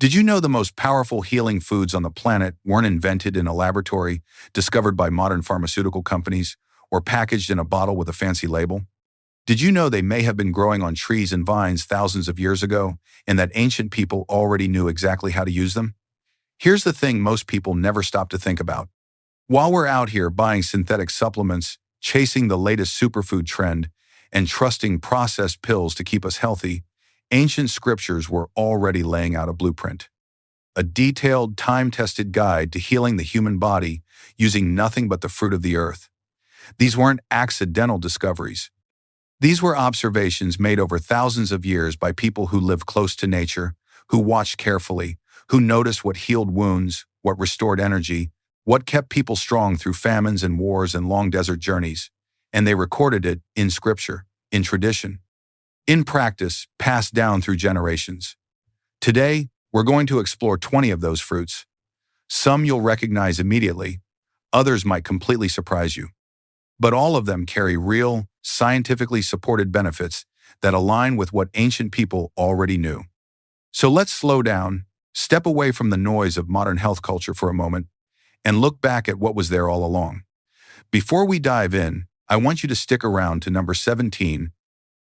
Did you know the most powerful healing foods on the planet weren't invented in a laboratory, discovered by modern pharmaceutical companies, or packaged in a bottle with a fancy label? Did you know they may have been growing on trees and vines thousands of years ago, and that ancient people already knew exactly how to use them? Here's the thing most people never stop to think about. While we're out here buying synthetic supplements, chasing the latest superfood trend, and trusting processed pills to keep us healthy, ancient scriptures were already laying out a blueprint. A detailed, time-tested guide to healing the human body using nothing but the fruit of the earth. These weren't accidental discoveries. These were observations made over thousands of years by people who lived close to nature, who watched carefully, who noticed what healed wounds, what restored energy, what kept people strong through famines and wars and long desert journeys. And they recorded it in scripture, in tradition, in practice, passed down through generations. Today, we're going to explore 20 of those fruits. Some you'll recognize immediately, others might completely surprise you. But all of them carry real, scientifically supported benefits that align with what ancient people already knew. So let's slow down, step away from the noise of modern health culture for a moment, and look back at what was there all along. Before we dive in, I want you to stick around to number 17,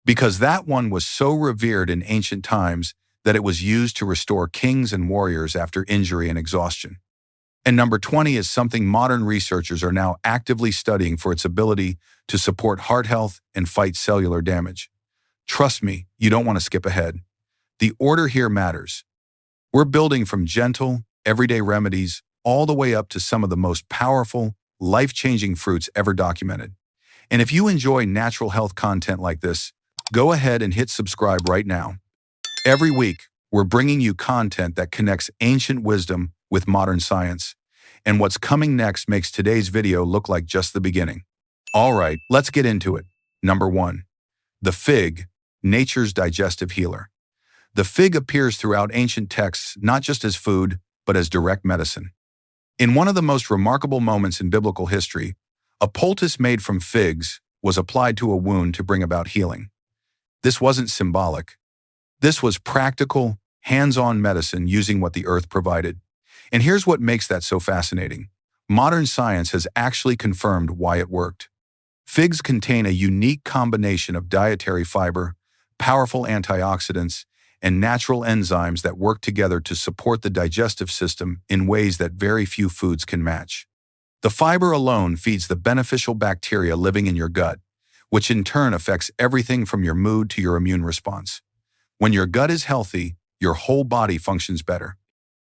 because that one was so revered in ancient times that it was used to restore kings and warriors after injury and exhaustion. And number 20 is something modern researchers are now actively studying for its ability to support heart health and fight cellular damage. Trust me, you don't want to skip ahead. The order here matters. We're building from gentle, everyday remedies all the way up to some of the most powerful, life-changing fruits ever documented. And if you enjoy natural health content like this, go ahead and hit subscribe right now. Every week, we're bringing you content that connects ancient wisdom with modern science. And what's coming next makes today's video look like just the beginning. All right, let's get into it. Number 1. The fig, nature's digestive healer. The fig appears throughout ancient texts not just as food, but as direct medicine. In one of the most remarkable moments in biblical history, a poultice made from figs was applied to a wound to bring about healing. This wasn't symbolic. This was practical, hands-on medicine using what the earth provided. And here's what makes that so fascinating. Modern science has actually confirmed why it worked. Figs contain a unique combination of dietary fiber, powerful antioxidants, and natural enzymes that work together to support the digestive system in ways that very few foods can match. The fiber alone feeds the beneficial bacteria living in your gut, which in turn affects everything from your mood to your immune response. When your gut is healthy, your whole body functions better.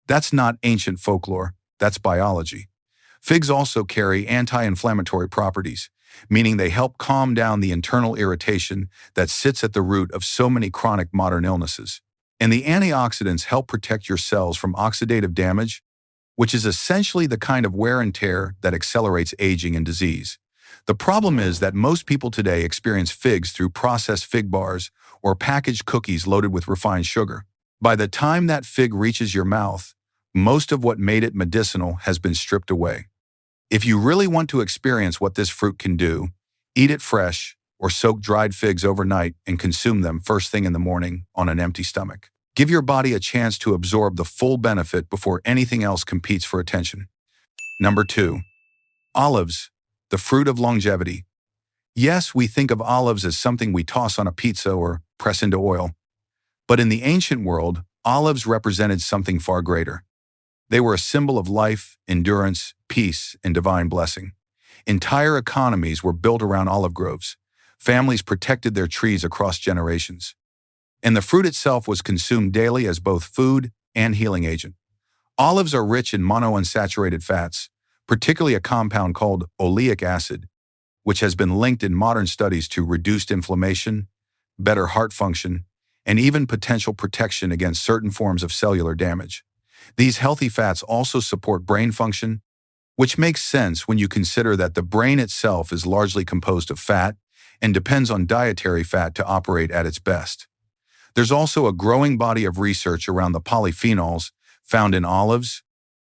That's not ancient folklore, that's biology. Figs also carry anti-inflammatory properties, meaning they help calm down the internal irritation that sits at the root of so many chronic modern illnesses. And the antioxidants help protect your cells from oxidative damage, which is essentially the kind of wear and tear that accelerates aging and disease. The problem is that most people today experience figs through processed fig bars or packaged cookies loaded with refined sugar. By the time that fig reaches your mouth, most of what made it medicinal has been stripped away. If you really want to experience what this fruit can do, eat it fresh or soak dried figs overnight and consume them first thing in the morning on an empty stomach. Give your body a chance to absorb the full benefit before anything else competes for attention. Number 2. Olives, the fruit of longevity. Yes, we think of olives as something we toss on a pizza or press into oil. But in the ancient world, olives represented something far greater. They were a symbol of life, endurance, peace, and divine blessing. Entire economies were built around olive groves. Families protected their trees across generations. And the fruit itself was consumed daily as both food and healing agent. Olives are rich in monounsaturated fats, particularly a compound called oleic acid, which has been linked in modern studies to reduced inflammation, better heart function, and even potential protection against certain forms of cellular damage. These healthy fats also support brain function, which makes sense when you consider that the brain itself is largely composed of fat and depends on dietary fat to operate at its best. There's also a growing body of research around the polyphenols found in olives,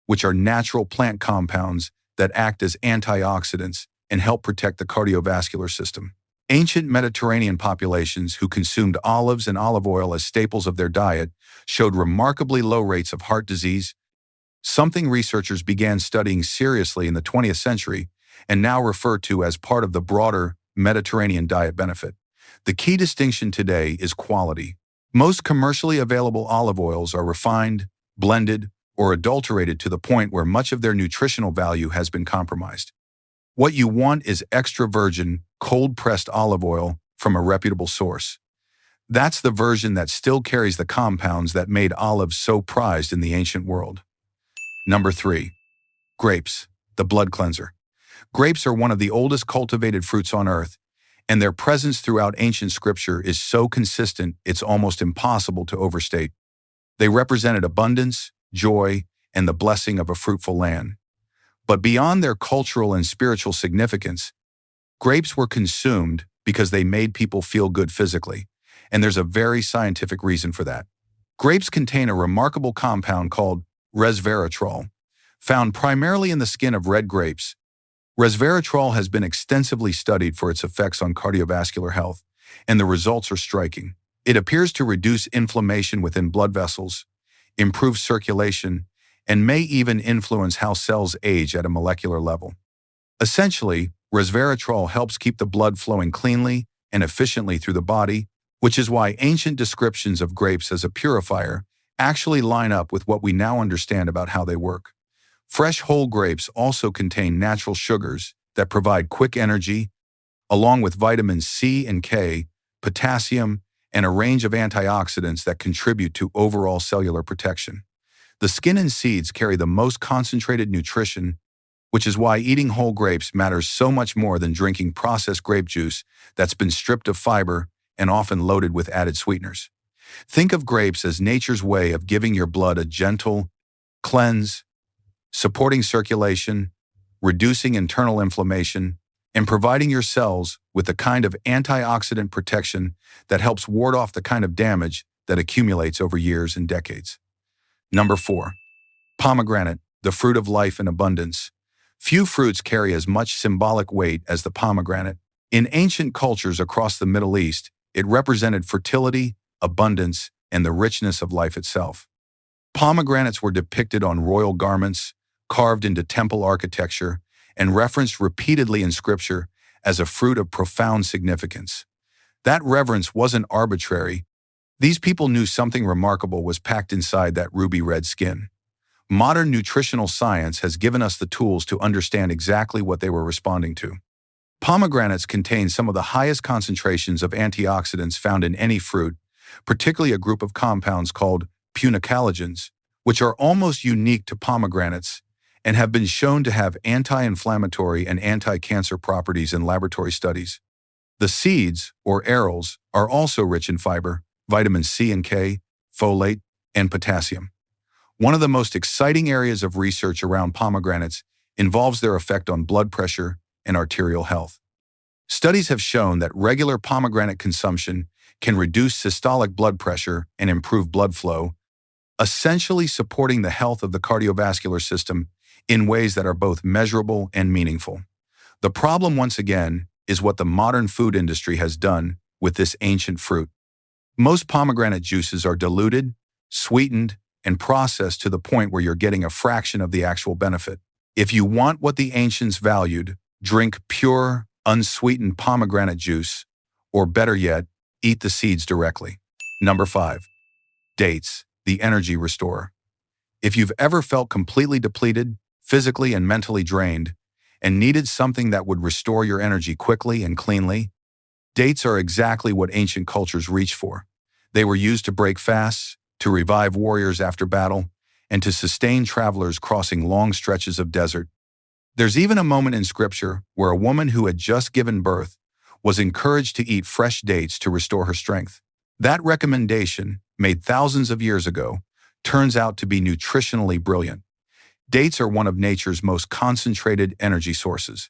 which are natural plant compounds that act as antioxidants and help protect the cardiovascular system. Ancient Mediterranean populations who consumed olives and olive oil as staples of their diet showed remarkably low rates of heart disease, something researchers began studying seriously in the 20th century and now refer to as part of the broader Mediterranean diet benefit. The key distinction today is quality. Most commercially available olive oils are refined, blended, or adulterated to the point where much of their nutritional value has been compromised. What you want is extra virgin, cold-pressed olive oil from a reputable source. That's the version that still carries the compounds that made olives so prized in the ancient world. Number 3. Grapes, the blood cleanser. Grapes are one of the oldest cultivated fruits on earth, and their presence throughout ancient scripture is so consistent it's almost impossible to overstate. They represented abundance, joy, and the blessing of a fruitful land. But beyond their cultural and spiritual significance, grapes were consumed because they made people feel good physically, and there's a very scientific reason for that. Grapes contain a remarkable compound called resveratrol, found primarily in the skin of red grapes. Resveratrol has been extensively studied for its effects on cardiovascular health, and the results are striking. It appears to reduce inflammation within blood vessels, improve circulation, and may even influence how cells age at a molecular level. Essentially, resveratrol helps keep the blood flowing cleanly and efficiently through the body, which is why ancient descriptions of grapes as a purifier actually line up with what we now understand about how they work. Fresh whole grapes also contain natural sugars that provide quick energy, along with vitamins C and K, potassium, and a range of antioxidants that contribute to overall cellular protection. The skin and seeds carry the most concentrated nutrition, which is why eating whole grapes matters so much more than drinking processed grape juice that's been stripped of fiber and often loaded with added sweeteners. Think of grapes as nature's way of giving your blood a gentle cleanse, supporting circulation, reducing internal inflammation, and providing your cells with the kind of antioxidant protection that helps ward off the kind of damage that accumulates over years and decades. Number 4. Pomegranate, the fruit of life and abundance. Few fruits carry as much symbolic weight as the pomegranate. In ancient cultures across the Middle East, it represented fertility, abundance, and the richness of life itself. Pomegranates were depicted on royal garments, carved into temple architecture, and referenced repeatedly in scripture as a fruit of profound significance. That reverence wasn't arbitrary. These people knew something remarkable was packed inside that ruby red skin. Modern nutritional science has given us the tools to understand exactly what they were responding to. Pomegranates contain some of the highest concentrations of antioxidants found in any fruit, particularly a group of compounds called punicalagins, which are almost unique to pomegranates and have been shown to have anti-inflammatory and anti-cancer properties in laboratory studies. The seeds, or arils, are also rich in fiber, vitamins C and K, folate, and potassium. One of the most exciting areas of research around pomegranates involves their effect on blood pressure and arterial health. Studies have shown that regular pomegranate consumption can reduce systolic blood pressure and improve blood flow, essentially supporting the health of the cardiovascular system in ways that are both measurable and meaningful. The problem, once again, is what the modern food industry has done with this ancient fruit. Most pomegranate juices are diluted, sweetened, and processed to the point where you're getting a fraction of the actual benefit. If you want what the ancients valued, drink pure, unsweetened pomegranate juice, or better yet, eat the seeds directly. Number 5. Dates, the energy restorer. If you've ever felt completely depleted, physically and mentally drained, and needed something that would restore your energy quickly and cleanly, dates are exactly what ancient cultures reached for. They were used to break fasts, to revive warriors after battle, and to sustain travelers crossing long stretches of desert. There's even a moment in scripture where a woman who had just given birth was encouraged to eat fresh dates to restore her strength. That recommendation, made thousands of years ago, turns out to be nutritionally brilliant. Dates are one of nature's most concentrated energy sources.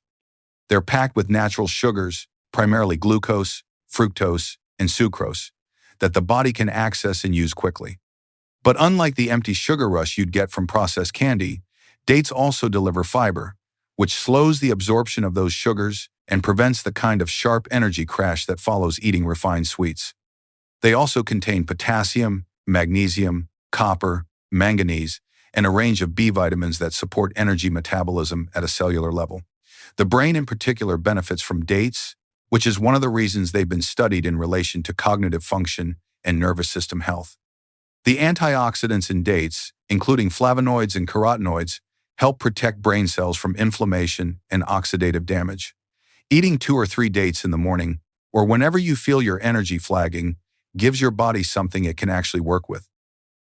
They're packed with natural sugars, primarily glucose, fructose, and sucrose, that the body can access and use quickly. But unlike the empty sugar rush you'd get from processed candy, dates also deliver fiber, which slows the absorption of those sugars and prevents the kind of sharp energy crash that follows eating refined sweets. They also contain potassium, magnesium, copper, manganese, and a range of B vitamins that support energy metabolism at a cellular level. The brain in particular benefits from dates, which is one of the reasons they've been studied in relation to cognitive function and nervous system health. The antioxidants in dates, including flavonoids and carotenoids, help protect brain cells from inflammation and oxidative damage. Eating 2 or 3 dates in the morning, or whenever you feel your energy flagging, gives your body something it can actually work with.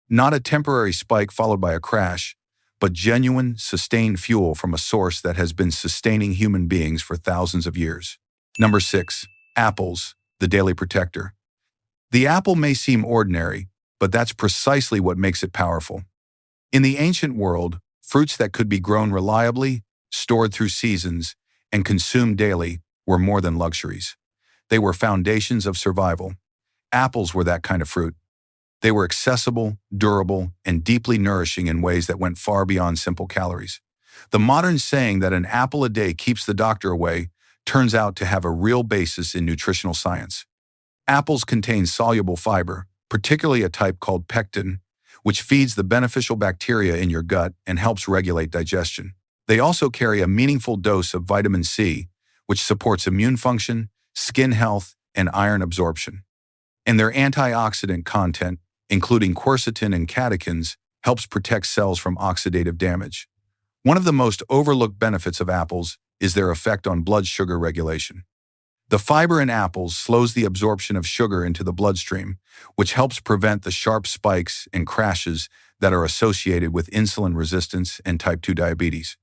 Not a temporary spike followed by a crash, but genuine, sustained fuel from a source that has been sustaining human beings for thousands of years. Number 6. Apples, the daily protector. The apple may seem ordinary, but that's precisely what makes it powerful. In the ancient world, fruits that could be grown reliably, stored through seasons, and consumed daily were more than luxuries. They were foundations of survival. Apples were that kind of fruit. They were accessible, durable, and deeply nourishing in ways that went far beyond simple calories. The modern saying that an apple a day keeps the doctor away turns out to have a real basis in nutritional science. Apples contain soluble fiber, particularly a type called pectin, which feeds the beneficial bacteria in your gut and helps regulate digestion. They also carry a meaningful dose of vitamin C, which supports immune function, skin health, and iron absorption. And their antioxidant content, including quercetin and catechins, helps protect cells from oxidative damage. One of the most overlooked benefits of apples is their effect on blood sugar regulation. The fiber in apples slows the absorption of sugar into the bloodstream, which helps prevent the sharp spikes and crashes that are associated with insulin resistance and type 2 diabetes.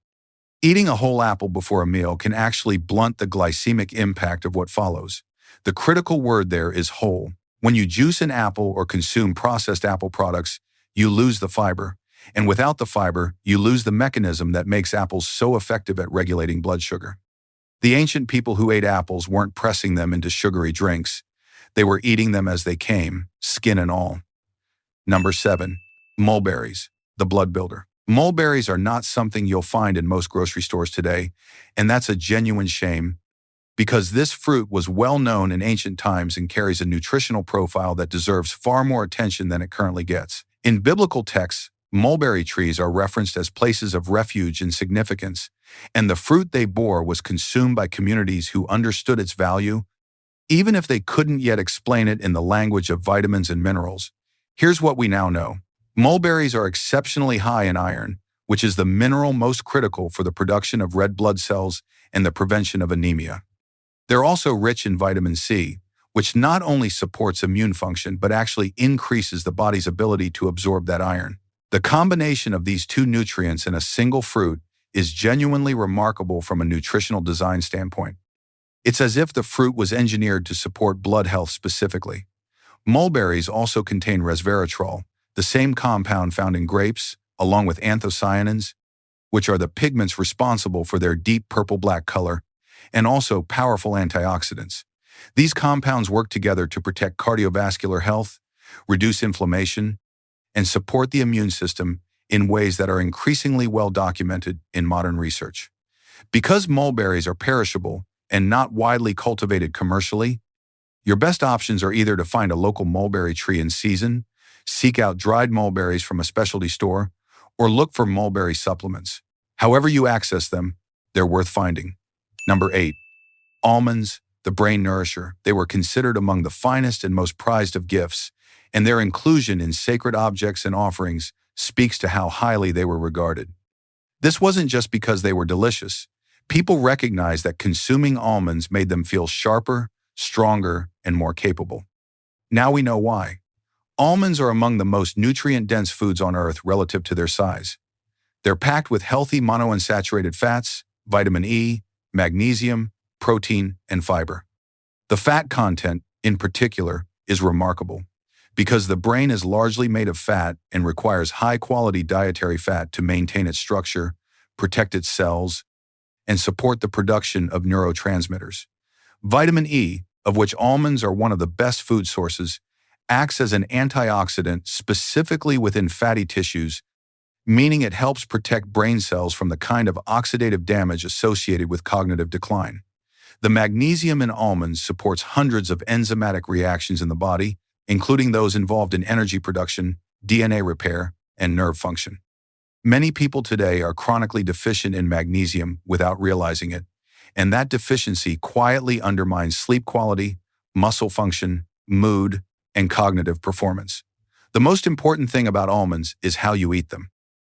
Eating a whole apple before a meal can actually blunt the glycemic impact of what follows. The critical word there is whole. When you juice an apple or consume processed apple products, you lose the fiber. And without the fiber, you lose the mechanism that makes apples so effective at regulating blood sugar. The ancient people who ate apples weren't pressing them into sugary drinks. They were eating them as they came, skin and all. Number 7. Mulberries, the blood builder. Mulberries are not something you'll find in most grocery stores today, and that's a genuine shame, because this fruit was well known in ancient times and carries a nutritional profile that deserves far more attention than it currently gets. In biblical texts, mulberry trees are referenced as places of refuge and significance, and the fruit they bore was consumed by communities who understood its value, even if they couldn't yet explain it in the language of vitamins and minerals. Here's what we now know. Mulberries are exceptionally high in iron, which is the mineral most critical for the production of red blood cells and the prevention of anemia. They're also rich in vitamin C, which not only supports immune function but actually increases the body's ability to absorb that iron. The combination of these two nutrients in a single fruit is genuinely remarkable from a nutritional design standpoint. It's as if the fruit was engineered to support blood health specifically. Mulberries also contain resveratrol, the same compound found in grapes, along with anthocyanins, which are the pigments responsible for their deep purple-black color, and also powerful antioxidants. These compounds work together to protect cardiovascular health, reduce inflammation, and support the immune system in ways that are increasingly well documented in modern research. Because mulberries are perishable and not widely cultivated commercially, your best options are either to find a local mulberry tree in season, seek out dried mulberries from a specialty store, or look for mulberry supplements. However you access them, they're worth finding. Number 8. Almonds, the brain nourisher. They were considered among the finest and most prized of gifts, and their inclusion in sacred objects and offerings speaks to how highly they were regarded. This wasn't just because they were delicious. People recognized that consuming almonds made them feel sharper, stronger, and more capable. Now we know why. Almonds are among the most nutrient-dense foods on Earth relative to their size. They're packed with healthy monounsaturated fats, vitamin E, magnesium, protein, and fiber. The fat content, in particular, is remarkable because the brain is largely made of fat and requires high-quality dietary fat to maintain its structure, protect its cells, and support the production of neurotransmitters. Vitamin E, of which almonds are one of the best food sources, acts as an antioxidant specifically within fatty tissues, meaning it helps protect brain cells from the kind of oxidative damage associated with cognitive decline. The magnesium in almonds supports hundreds of enzymatic reactions in the body, including those involved in energy production, DNA repair, and nerve function. Many people today are chronically deficient in magnesium without realizing it, and that deficiency quietly undermines sleep quality, muscle function, mood, and cognitive performance. The most important thing about almonds is how you eat them.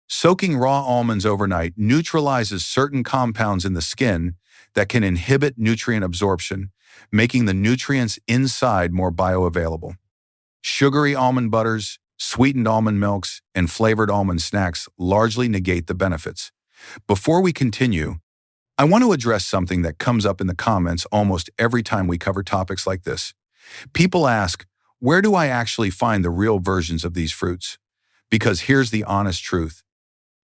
Soaking raw almonds overnight neutralizes certain compounds in the skin that can inhibit nutrient absorption, making the nutrients inside more bioavailable. Sugary almond butters, sweetened almond milks, and flavored almond snacks largely negate the benefits. Before we continue, I want to address something that comes up in the comments almost every time we cover topics like this. People ask, where do I actually find the real versions of these fruits? Because here's the honest truth.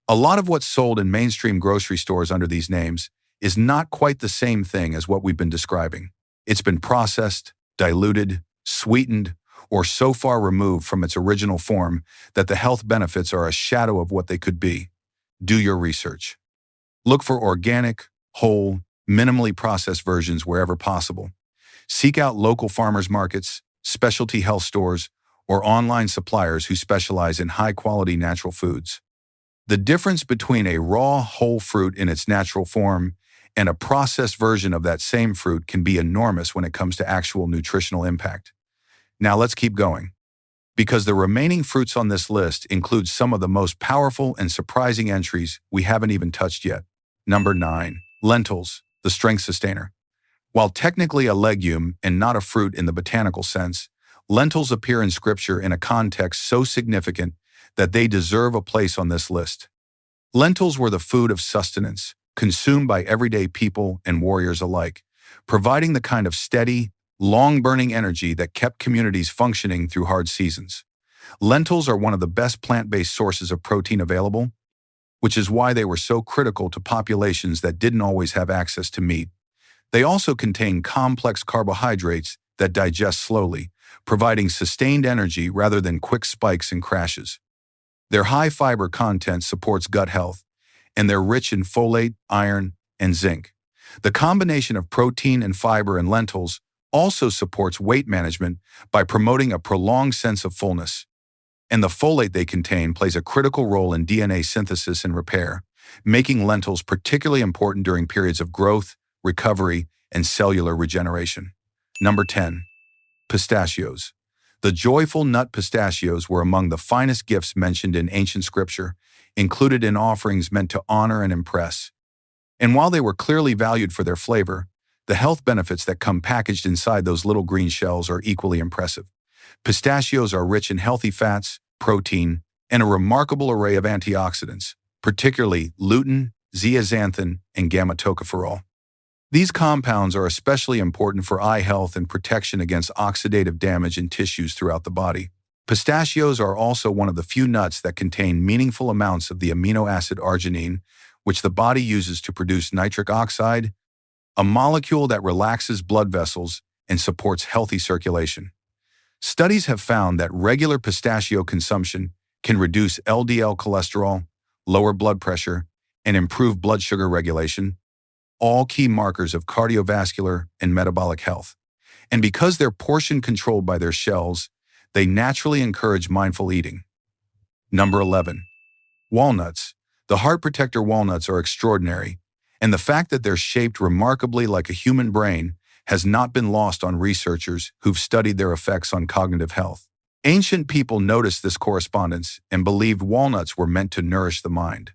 A lot of what's sold in mainstream grocery stores under these names is not quite the same thing as what we've been describing. It's been processed, diluted, sweetened, or so far removed from its original form that the health benefits are a shadow of what they could be. Do your research. Look for organic, whole, minimally processed versions wherever possible. Seek out local farmers markets, specialty health stores, or online suppliers who specialize in high-quality natural foods. The difference between a raw, whole fruit in its natural form and a processed version of that same fruit can be enormous when it comes to actual nutritional impact. Now let's keep going, because the remaining fruits on this list include some of the most powerful and surprising entries we haven't even touched yet. Number 9. Lentils, the strength sustainer. While technically a legume and not a fruit in the botanical sense, lentils appear in Scripture in a context so significant that they deserve a place on this list. Lentils were the food of sustenance, consumed by everyday people and warriors alike, providing the kind of steady, long-burning energy that kept communities functioning through hard seasons. Lentils are one of the best plant-based sources of protein available, which is why they were so critical to populations that didn't always have access to meat. They also contain complex carbohydrates that digest slowly, providing sustained energy rather than quick spikes and crashes. Their high fiber content supports gut health, and they're rich in folate, iron, and zinc. The combination of protein and fiber in lentils also supports weight management by promoting a prolonged sense of fullness. And the folate they contain plays a critical role in DNA synthesis and repair, making lentils particularly important during periods of growth, recovery, and cellular regeneration. Number 10. Pistachios. The joyful nut pistachios were among the finest gifts mentioned in ancient scripture, included in offerings meant to honor and impress. And while they were clearly valued for their flavor, the health benefits that come packaged inside those little green shells are equally impressive. Pistachios are rich in healthy fats, protein, and a remarkable array of antioxidants, particularly lutein, zeaxanthin, and gamma-tocopherol. These compounds are especially important for eye health and protection against oxidative damage in tissues throughout the body. Pistachios are also one of the few nuts that contain meaningful amounts of the amino acid arginine, which the body uses to produce nitric oxide, a molecule that relaxes blood vessels and supports healthy circulation. Studies have found that regular pistachio consumption can reduce LDL cholesterol, lower blood pressure, and improve blood sugar regulation, all key markers of cardiovascular and metabolic health. And because they're portion controlled by their shells, they naturally encourage mindful eating. Number 11. Walnuts. The heart protector walnuts are extraordinary, and the fact that they're shaped remarkably like a human brain has not been lost on researchers who've studied their effects on cognitive health. Ancient people noticed this correspondence and believed walnuts were meant to nourish the mind.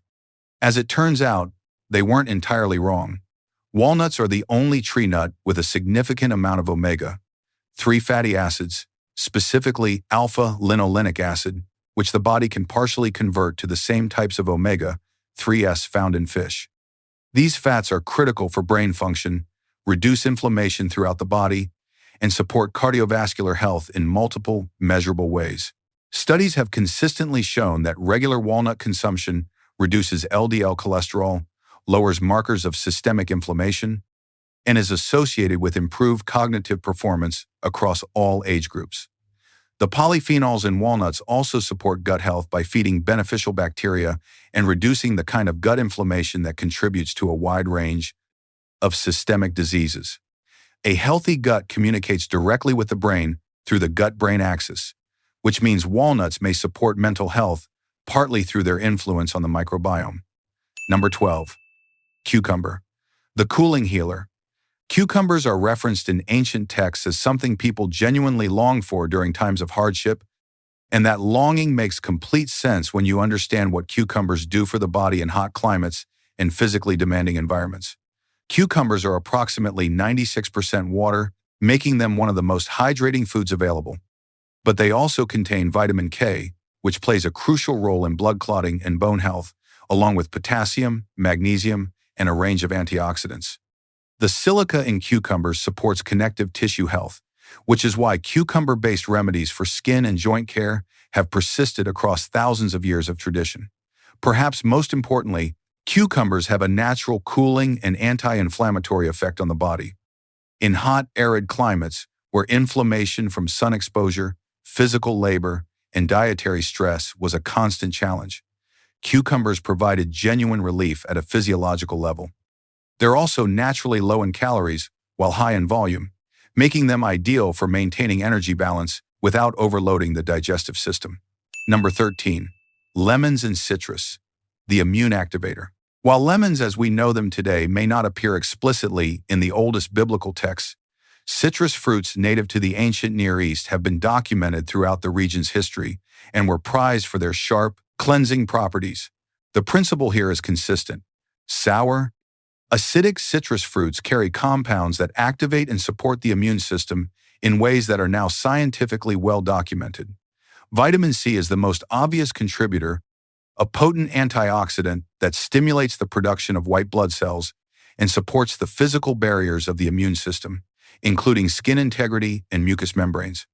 As it turns out, they weren't entirely wrong. Walnuts are the only tree nut with a significant amount of omega-3 fatty acids, specifically alpha-linolenic acid, which the body can partially convert to the same types of omega-3s found in fish. These fats are critical for brain function, reduce inflammation throughout the body, and support cardiovascular health in multiple, measurable ways. Studies have consistently shown that regular walnut consumption reduces LDL cholesterol, lowers markers of systemic inflammation, and is associated with improved cognitive performance across all age groups. The polyphenols in walnuts also support gut health by feeding beneficial bacteria and reducing the kind of gut inflammation that contributes to a wide range of systemic diseases. A healthy gut communicates directly with the brain through the gut-brain axis, which means walnuts may support mental health partly through their influence on the microbiome. Number 12. Cucumber. The cooling healer. Cucumbers are referenced in ancient texts as something people genuinely long for during times of hardship, and that longing makes complete sense when you understand what cucumbers do for the body in hot climates and physically demanding environments. Cucumbers are approximately 96% water, making them one of the most hydrating foods available. But they also contain vitamin K, which plays a crucial role in blood clotting and bone health, along with potassium, magnesium, and a range of antioxidants. The silica in cucumbers supports connective tissue health, which is why cucumber-based remedies for skin and joint care have persisted across thousands of years of tradition. Perhaps most importantly, cucumbers have a natural cooling and anti-inflammatory effect on the body. In hot, arid climates, where inflammation from sun exposure, physical labor, and dietary stress was a constant challenge, cucumbers provided genuine relief at a physiological level. They're also naturally low in calories while high in volume, making them ideal for maintaining energy balance without overloading the digestive system. Number 13. Lemons and citrus. The immune activator. While lemons as we know them today may not appear explicitly in the oldest biblical texts, citrus fruits native to the ancient Near East have been documented throughout the region's history and were prized for their sharp, cleansing properties. The principle here is consistent. Sour, acidic citrus fruits carry compounds that activate and support the immune system in ways that are now scientifically well documented. Vitamin C is the most obvious contributor, a potent antioxidant that stimulates the production of white blood cells and supports the physical barriers of the immune system, including skin integrity and mucous membranes.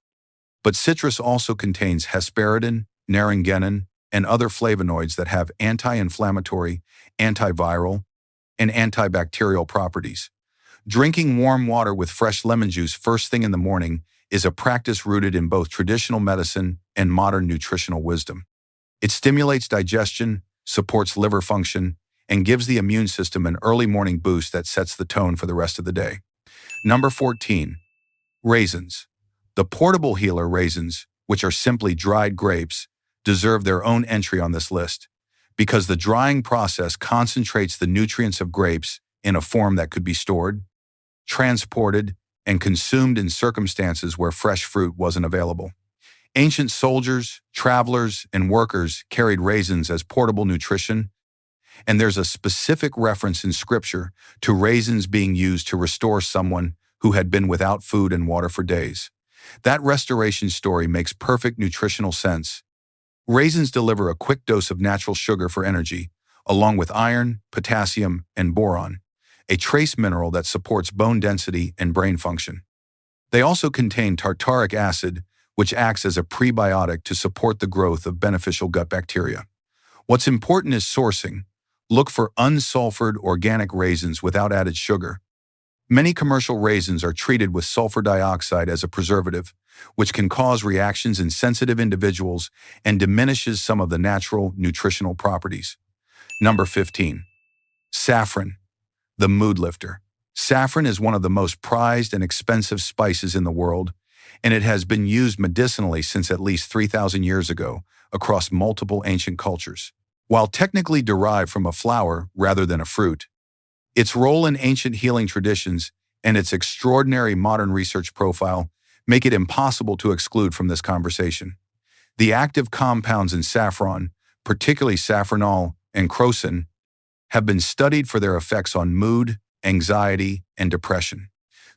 But citrus also contains hesperidin, naringenin, and other flavonoids that have anti-inflammatory, antiviral, and antibacterial properties. Drinking warm water with fresh lemon juice first thing in the morning is a practice rooted in both traditional medicine and modern nutritional wisdom. It stimulates digestion, supports liver function, and gives the immune system an early morning boost that sets the tone for the rest of the day. Number 14. Raisins. The portable healer raisins, which are simply dried grapes, deserve their own entry on this list, because the drying process concentrates the nutrients of grapes in a form that could be stored, transported, and consumed in circumstances where fresh fruit wasn't available. Ancient soldiers, travelers, and workers carried raisins as portable nutrition, and there's a specific reference in Scripture to raisins being used to restore someone who had been without food and water for days. That restoration story makes perfect nutritional sense. Raisins deliver a quick dose of natural sugar for energy, along with iron, potassium, and boron, a trace mineral that supports bone density and brain function. They also contain tartaric acid, which acts as a prebiotic to support the growth of beneficial gut bacteria. What's important is sourcing. Look for unsulfured organic raisins without added sugar. Many commercial raisins are treated with sulfur dioxide as a preservative, which can cause reactions in sensitive individuals and diminishes some of the natural nutritional properties. Number 15. Saffron, the mood lifter. Saffron is one of the most prized and expensive spices in the world, and it has been used medicinally since at least 3,000 years ago across multiple ancient cultures. While technically derived from a flower rather than a fruit, its role in ancient healing traditions and its extraordinary modern research profile make it impossible to exclude from this conversation. The active compounds in saffron, particularly saffronol and crocin, have been studied for their effects on mood, anxiety, and depression.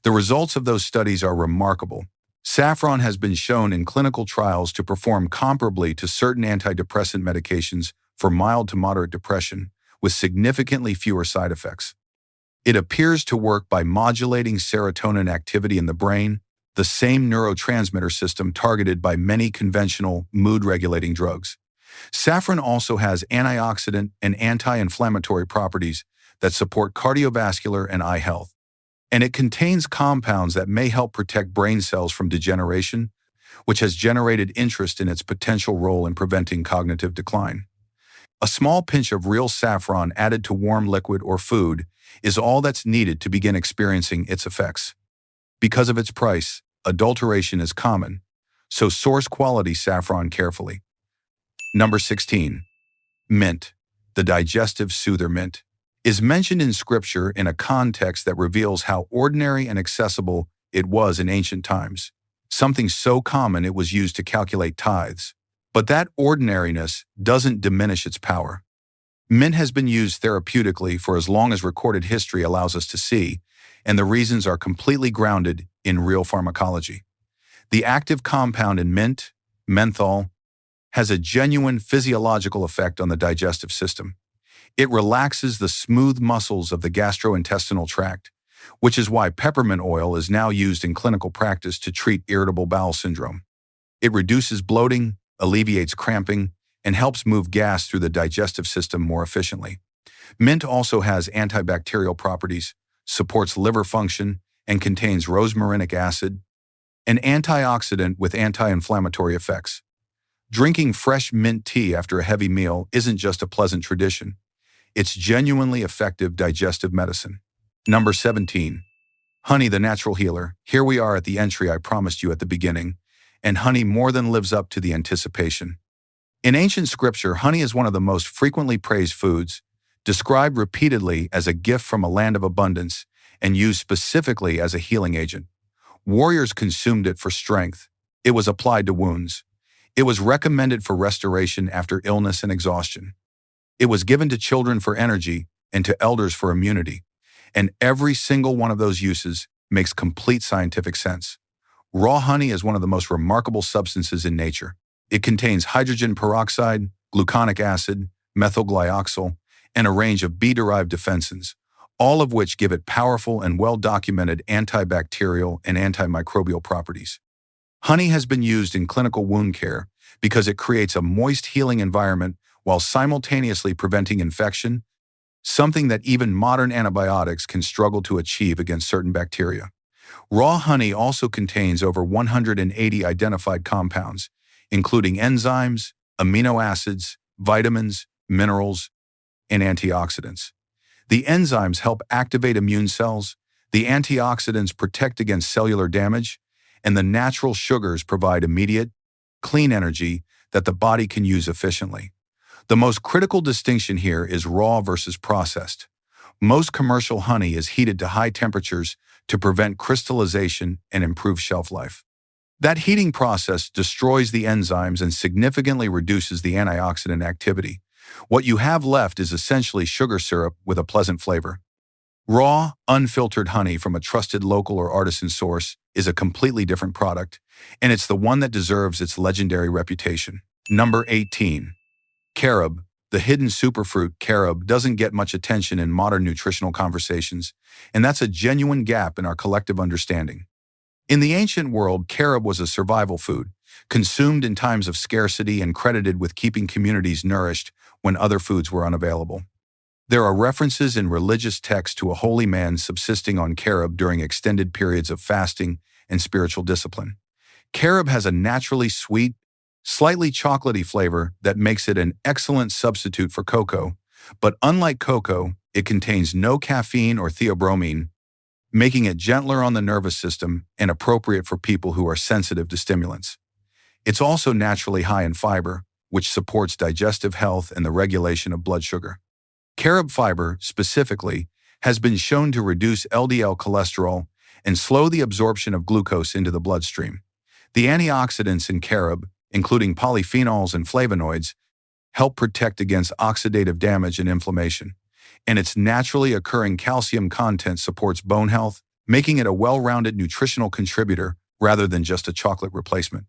The results of those studies are remarkable. Saffron has been shown in clinical trials to perform comparably to certain antidepressant medications for mild to moderate depression, with significantly fewer side effects. It appears to work by modulating serotonin activity in the brain, the same neurotransmitter system targeted by many conventional mood-regulating drugs. Saffron also has antioxidant and anti-inflammatory properties that support cardiovascular and eye health, and it contains compounds that may help protect brain cells from degeneration, which has generated interest in its potential role in preventing cognitive decline. A small pinch of real saffron added to warm liquid or food is all that's needed to begin experiencing its effects. Because of its price, adulteration is common, so source quality saffron carefully. Number 16. Mint, the digestive soother. Mint is mentioned in Scripture in a context that reveals how ordinary and accessible it was in ancient times. Something so common it was used to calculate tithes. But that ordinariness doesn't diminish its power. Mint has been used therapeutically for as long as recorded history allows us to see, and the reasons are completely grounded in real pharmacology. The active compound in mint, menthol, has a genuine physiological effect on the digestive system. It relaxes the smooth muscles of the gastrointestinal tract, which is why peppermint oil is now used in clinical practice to treat irritable bowel syndrome. It reduces bloating, alleviates cramping, and helps move gas through the digestive system more efficiently. Mint also has antibacterial properties, supports liver function, and contains rosmarinic acid, an antioxidant with anti-inflammatory effects. Drinking fresh mint tea after a heavy meal isn't just a pleasant tradition. It's genuinely effective digestive medicine. Number 17. Honey, the natural healer. Here we are at the entry I promised you at the beginning, and honey more than lives up to the anticipation. In ancient scripture, honey is one of the most frequently praised foods, described repeatedly as a gift from a land of abundance and used specifically as a healing agent. Warriors consumed it for strength. It was applied to wounds. It was recommended for restoration after illness and exhaustion. It was given to children for energy and to elders for immunity. And every single one of those uses makes complete scientific sense. Raw honey is one of the most remarkable substances in nature. It contains hydrogen peroxide, gluconic acid, methylglyoxal, and a range of bee-derived defensins, all of which give it powerful and well-documented antibacterial and antimicrobial properties. Honey has been used in clinical wound care because it creates a moist healing environment while simultaneously preventing infection, something that even modern antibiotics can struggle to achieve against certain bacteria. Raw honey also contains over 180 identified compounds, including enzymes, amino acids, vitamins, minerals, and antioxidants. The enzymes help activate immune cells, the antioxidants protect against cellular damage, and the natural sugars provide immediate, clean energy that the body can use efficiently. The most critical distinction here is raw versus processed. Most commercial honey is heated to high temperatures to prevent crystallization and improve shelf life. That heating process destroys the enzymes and significantly reduces the antioxidant activity. What you have left is essentially sugar syrup with a pleasant flavor. Raw, unfiltered honey from a trusted local or artisan source is a completely different product, and it's the one that deserves its legendary reputation. Number 18. Carob, the hidden superfruit. Carob doesn't get much attention in modern nutritional conversations, and that's a genuine gap in our collective understanding. In the ancient world, carob was a survival food, consumed in times of scarcity and credited with keeping communities nourished when other foods were unavailable. There are references in religious texts to a holy man subsisting on carob during extended periods of fasting and spiritual discipline. Carob has a naturally sweet, slightly chocolatey flavor that makes it an excellent substitute for cocoa, but unlike cocoa, it contains no caffeine or theobromine, making it gentler on the nervous system and appropriate for people who are sensitive to stimulants. It's also naturally high in fiber, which supports digestive health and the regulation of blood sugar. Carob fiber, specifically, has been shown to reduce LDL cholesterol and slow the absorption of glucose into the bloodstream. The antioxidants in carob, including polyphenols and flavonoids, help protect against oxidative damage and inflammation. And its naturally occurring calcium content supports bone health, making it a well-rounded nutritional contributor rather than just a chocolate replacement.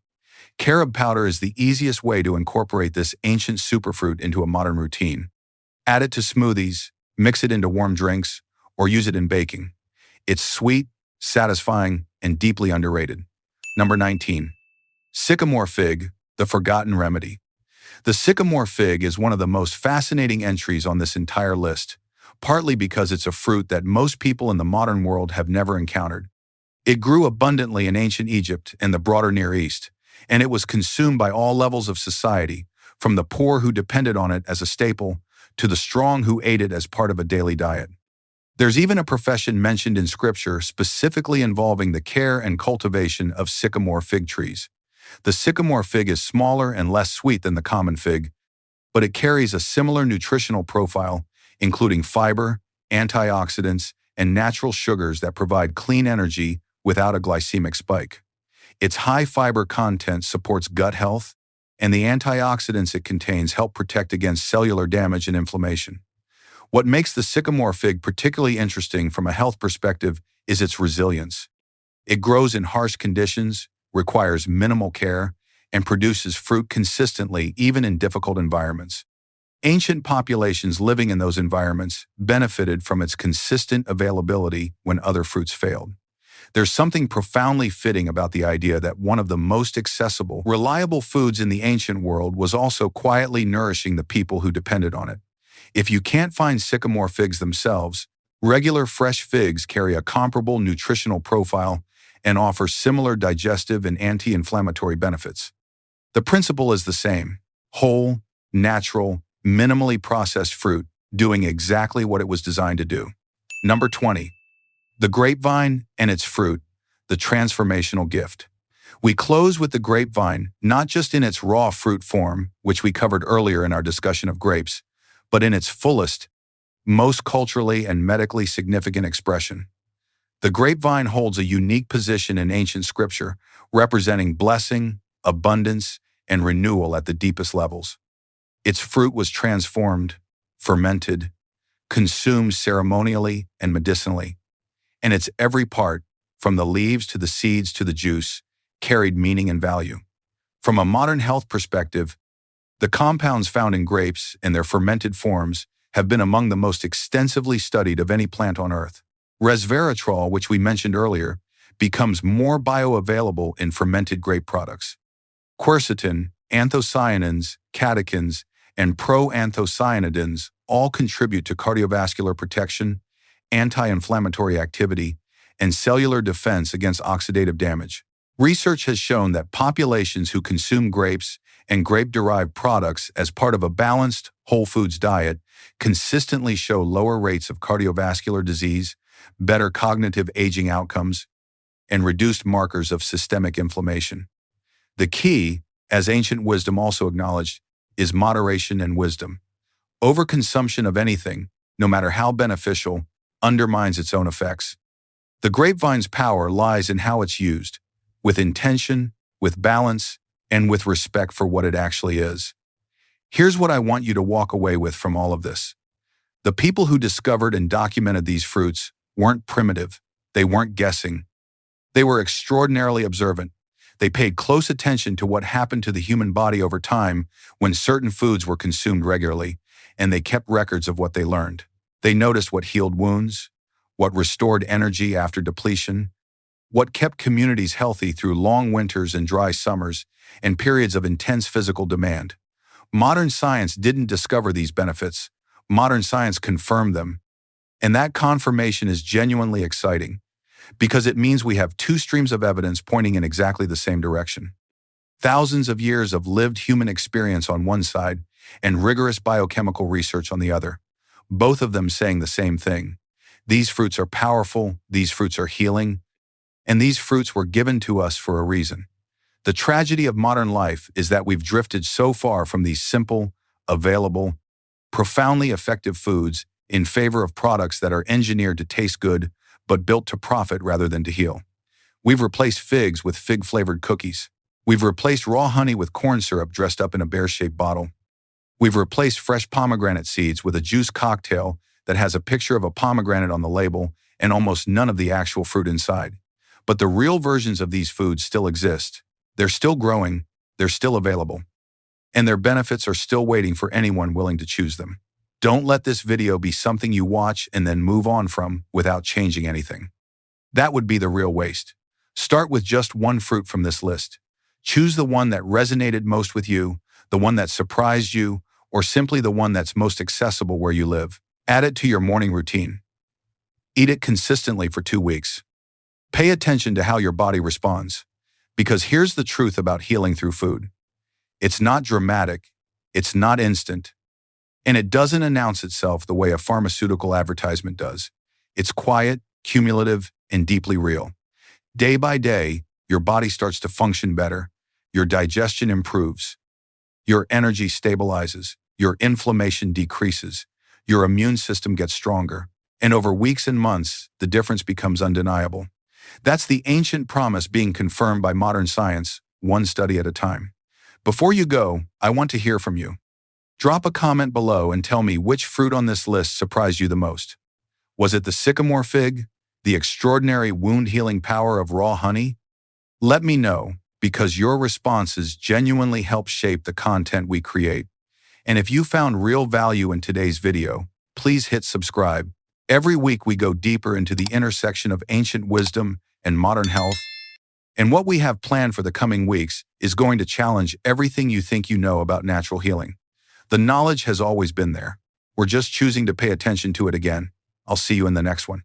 Carob powder is the easiest way to incorporate this ancient superfruit into a modern routine. Add it to smoothies, mix it into warm drinks, or use it in baking. It's sweet, satisfying, and deeply underrated. Number 19. Sycamore fig, the forgotten remedy. The sycamore fig is one of the most fascinating entries on this entire list, partly because it's a fruit that most people in the modern world have never encountered. It grew abundantly in ancient Egypt and the broader Near East, and it was consumed by all levels of society, from the poor who depended on it as a staple to the strong who ate it as part of a daily diet. There's even a profession mentioned in scripture specifically involving the care and cultivation of sycamore fig trees. The sycamore fig is smaller and less sweet than the common fig, but it carries a similar nutritional profile, including fiber, antioxidants, and natural sugars that provide clean energy without a glycemic spike. Its high fiber content supports gut health, and the antioxidants it contains help protect against cellular damage and inflammation. What makes the sycamore fig particularly interesting from a health perspective is its resilience. It grows in harsh conditions, requires minimal care, and produces fruit consistently even in difficult environments. Ancient populations living in those environments benefited from its consistent availability when other fruits failed. There's something profoundly fitting about the idea that one of the most accessible, reliable foods in the ancient world was also quietly nourishing the people who depended on it. If you can't find sycamore figs themselves, regular fresh figs carry a comparable nutritional profile and offer similar digestive and anti-inflammatory benefits. The principle is the same: whole, natural, minimally processed fruit doing exactly what it was designed to do. Number 20. The grapevine and its fruit, the transformational gift. We close with the grapevine, not just in its raw fruit form, which we covered earlier in our discussion of grapes, but in its fullest, most culturally and medically significant expression. The grapevine holds a unique position in ancient scripture, representing blessing, abundance, and renewal at the deepest levels. Its fruit was transformed, fermented, consumed ceremonially and medicinally, and its every part, from the leaves to the seeds to the juice, carried meaning and value. From a modern health perspective, the compounds found in grapes and their fermented forms have been among the most extensively studied of any plant on Earth. Resveratrol, which we mentioned earlier, becomes more bioavailable in fermented grape products. Quercetin, anthocyanins, catechins, and proanthocyanidins all contribute to cardiovascular protection, anti-inflammatory activity, and cellular defense against oxidative damage. Research has shown that populations who consume grapes and grape-derived products as part of a balanced, whole foods diet consistently show lower rates of cardiovascular disease, better cognitive aging outcomes, and reduced markers of systemic inflammation. The key, as ancient wisdom also acknowledged, is moderation and wisdom. Overconsumption of anything, no matter how beneficial, undermines its own effects. The grapevine's power lies in how it's used, with intention, with balance, and with respect for what it actually is. Here's what I want you to walk away with from all of this. The people who discovered and documented these fruits weren't primitive. They weren't guessing. They were extraordinarily observant. They paid close attention to what happened to the human body over time when certain foods were consumed regularly, and they kept records of what they learned. They noticed what healed wounds, what restored energy after depletion, what kept communities healthy through long winters and dry summers and periods of intense physical demand. Modern science didn't discover these benefits. Modern science confirmed them. And that confirmation is genuinely exciting, because it means we have two streams of evidence pointing in exactly the same direction. Thousands of years of lived human experience on one side and rigorous biochemical research on the other, both of them saying the same thing. These fruits are powerful, these fruits are healing, and these fruits were given to us for a reason. The tragedy of modern life is that we've drifted so far from these simple, available, profoundly effective foods in favor of products that are engineered to taste good but built to profit rather than to heal. We've replaced figs with fig-flavored cookies. We've replaced raw honey with corn syrup dressed up in a bear-shaped bottle. We've replaced fresh pomegranate seeds with a juice cocktail that has a picture of a pomegranate on the label and almost none of the actual fruit inside. But the real versions of these foods still exist. They're still growing, they're still available, and their benefits are still waiting for anyone willing to choose them. Don't let this video be something you watch and then move on from without changing anything. That would be the real waste. Start with just one fruit from this list. Choose the one that resonated most with you, the one that surprised you, or simply the one that's most accessible where you live. Add it to your morning routine. Eat it consistently for 2 weeks. Pay attention to how your body responds, because here's the truth about healing through food. It's not dramatic, it's not instant, and it doesn't announce itself the way a pharmaceutical advertisement does. It's quiet, cumulative, and deeply real. Day by day, your body starts to function better, your digestion improves, your energy stabilizes, your inflammation decreases, your immune system gets stronger, and over weeks and months, the difference becomes undeniable. That's the ancient promise being confirmed by modern science, one study at a time. Before you go, I want to hear from you. Drop a comment below and tell me which fruit on this list surprised you the most. Was it the sycamore fig? The extraordinary wound-healing power of raw honey? Let me know, because your responses genuinely help shape the content we create. And if you found real value in today's video, please hit subscribe. Every week we go deeper into the intersection of ancient wisdom and modern health. And what we have planned for the coming weeks is going to challenge everything you think you know about natural healing. The knowledge has always been there. We're just choosing to pay attention to it again. I'll see you in the next one.